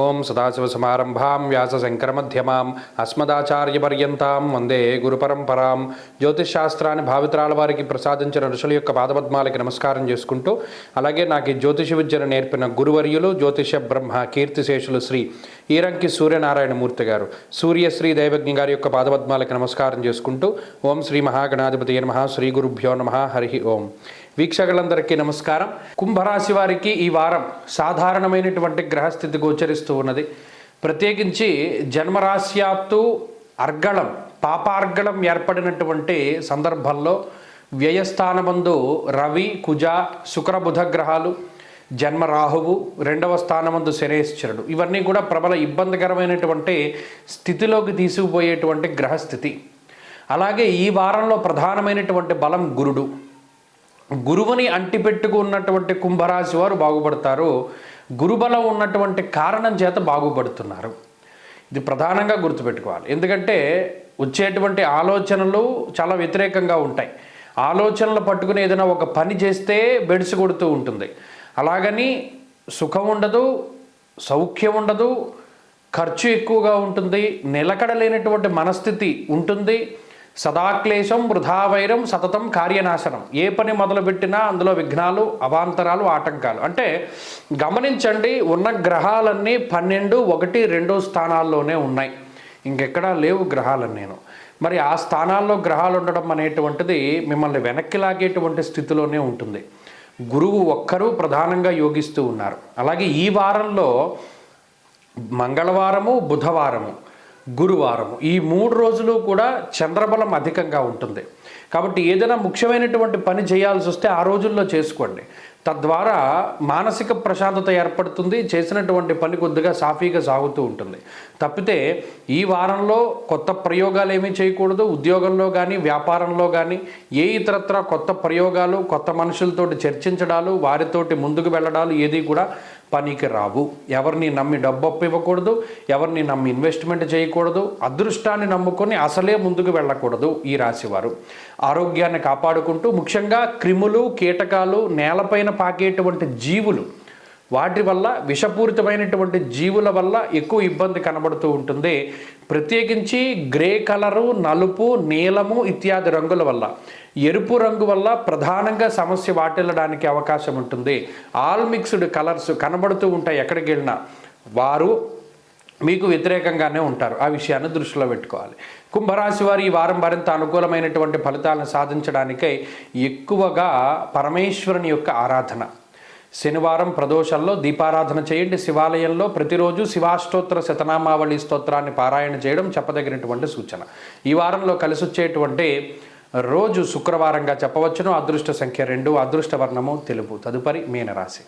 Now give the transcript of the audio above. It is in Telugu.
ఓం సదాశివసమారంభాం వ్యాసశంకరమధ్యమాం అస్మదాచార్యపర్యంతాం వందే గురుపరంపరాం. జ్యోతిషశాస్త్రాన్ని భావితరాల వారికి ప్రసాదించిన ఋషుల యొక్క పాదపద్మాలకి నమస్కారం చేసుకుంటూ, అలాగే నాకు ఈ జ్యోతిష విద్యను నేర్పిన గురువర్యులు జ్యోతిష బ్రహ్మ కీర్తిశేషులు శ్రీ ఈరంకి సూర్యనారాయణమూర్తి గారు, సూర్యశ్రీ దైవజ్ఞ గారి యొక్క పాదపద్మాలకి నమస్కారం చేసుకుంటూ, ఓం శ్రీ మహాగణాధిపతి నమః, శ్రీ గురుభ్యో నమః, హరి ఓం. వీక్షకులందరికీ నమస్కారం. కుంభరాశి వారికి ఈ వారం సాధారణమైనటువంటి గ్రహస్థితి గోచరిస్తూ ఉన్నది. ప్రత్యేకించి జన్మరాశ్యాత్తు అర్గళం పాపార్గళం ఏర్పడినటువంటి సందర్భంలో వ్యయస్థానమందు రవి కుజ శుక్రబుధ గ్రహాలు, జన్మరాహువు, రెండవ స్థానమందు శనేశ్వరుడు, ఇవన్నీ కూడా ప్రబల ఇబ్బందికరమైనటువంటి స్థితిలోకి తీసుకుపోయేటువంటి గ్రహస్థితి. అలాగే ఈ వారంలో ప్రధానమైనటువంటి బలం గురుడు. గురువుని అంటిపెట్టుకున్నటువంటి కుంభరాశి వారు బాగుపడతారు. గురుబలం ఉన్నటువంటి కారణం చేత బాగుపడుతున్నారు. ఇది ప్రధానంగా గుర్తుపెట్టుకోవాలి. ఎందుకంటే వచ్చేటువంటి ఆలోచనలు చాలా వ్యతిరేకంగా ఉంటాయి. ఆలోచనలు పట్టుకుని ఏదైనా ఒక పని చేస్తే బెడిసి కొడుతూ ఉంటుంది. అలాగని సుఖం ఉండదు, సౌఖ్యం ఉండదు, ఖర్చు ఎక్కువగా ఉంటుంది, నిలకడలేనటువంటి మనస్థితి ఉంటుంది. సదాక్లేశం వృధావైరం సతతం కార్యనాశనం. ఏ పని మొదలుపెట్టినా అందులో విఘ్నాలు, అవాంతరాలు, ఆటంకాలు. అంటే గమనించండి, ఉన్న గ్రహాలన్నీ 12, 1, 2 స్థానాల్లోనే ఉన్నాయి. ఇంకెక్కడా లేవు గ్రహాలన్నీ. మరి ఆ స్థానాల్లో గ్రహాలు ఉండడం అనేటువంటిది మిమ్మల్ని వెనక్కి లాగేటువంటి స్థితిలోనే ఉంటుంది. గురువు ఒక్కరూ ప్రధానంగా యోగిస్తూ ఉన్నారు. అలాగే ఈ వారంలో మంగళవారము, బుధవారము, గురువారము, ఈ 3 రోజులు కూడా చంద్రబలం అధికంగా ఉంటుంది. కాబట్టి ఏదైనా ముఖ్యమైనటువంటి పని చేయాల్సి వస్తే ఆ రోజుల్లో చేసుకోండి. తద్వారా మానసిక ప్రశాంతత ఏర్పడుతుంది. చేసినటువంటి పని కొద్దిగా సాఫీగా సాగుతూ ఉంటుంది. తప్పితే ఈ వారంలో కొత్త ప్రయోగాలు ఏమీ చేయకూడదు. ఉద్యోగంలో కానీ వ్యాపారంలో కానీ ఏ ఇతరత్ర కొత్త ప్రయోగాలు, కొత్త మనుషులతోటి చర్చించడాలు, వారితోటి ముందుకు వెళ్ళడాలు ఏది కూడా పనికి రావు. ఎవరిని నమ్మి డబ్బు అప్పు ఇవ్వకూడదు, ఎవరిని నమ్మి ఇన్వెస్ట్మెంట్ చేయకూడదు, అదృష్టాన్ని నమ్ముకొని అసలే ముందుకు వెళ్ళకూడదు. ఈ రాశివారు ఆరోగ్యాన్ని కాపాడుకుంటూ, ముఖ్యంగా క్రిములు, కీటకాలు, నేలపైన పాకేటువంటి జీవులు, వాటి వల్ల విషపూరితమైనటువంటి జీవుల వల్ల ఎక్కువ ఇబ్బంది కనబడుతూ ఉంటుంది. ప్రత్యేకించి గ్రే కలరు, నలుపు, నీలము ఇత్యాది రంగుల వల్ల, ఎరుపు రంగు వల్ల ప్రధానంగా సమస్య వాటిల్లడానికి అవకాశం ఉంటుంది. ఆల్ మిక్స్డ్ కలర్స్ కనబడుతూ ఉంటాయి. ఎక్కడికి వెళ్ళినా వారు మీకు వ్యతిరేకంగానే ఉంటారు. ఆ విషయాన్ని దృష్టిలో పెట్టుకోవాలి. కుంభరాశి వారు ఈ వారం మరింత అనుకూలమైనటువంటి ఫలితాలను సాధించడానికై ఎక్కువగా పరమేశ్వరుని యొక్క ఆరాధన, శనివారం ప్రదోషంలో దీపారాధన చేయండి. శివాలయంలో ప్రతిరోజు శివాష్టోత్తర శతనామావళి స్తోత్రాన్ని పారాయణ చేయడం చెప్పదగినటువంటి సూచన. ఈ వారంలో కలిసి వచ్చేటువంటి రోజు శుక్రవారంగా చెప్పవచ్చును. అదృష్ట సంఖ్య 2, అదృష్ట వర్ణము తెలుపు. తదుపరి మీనరాశి.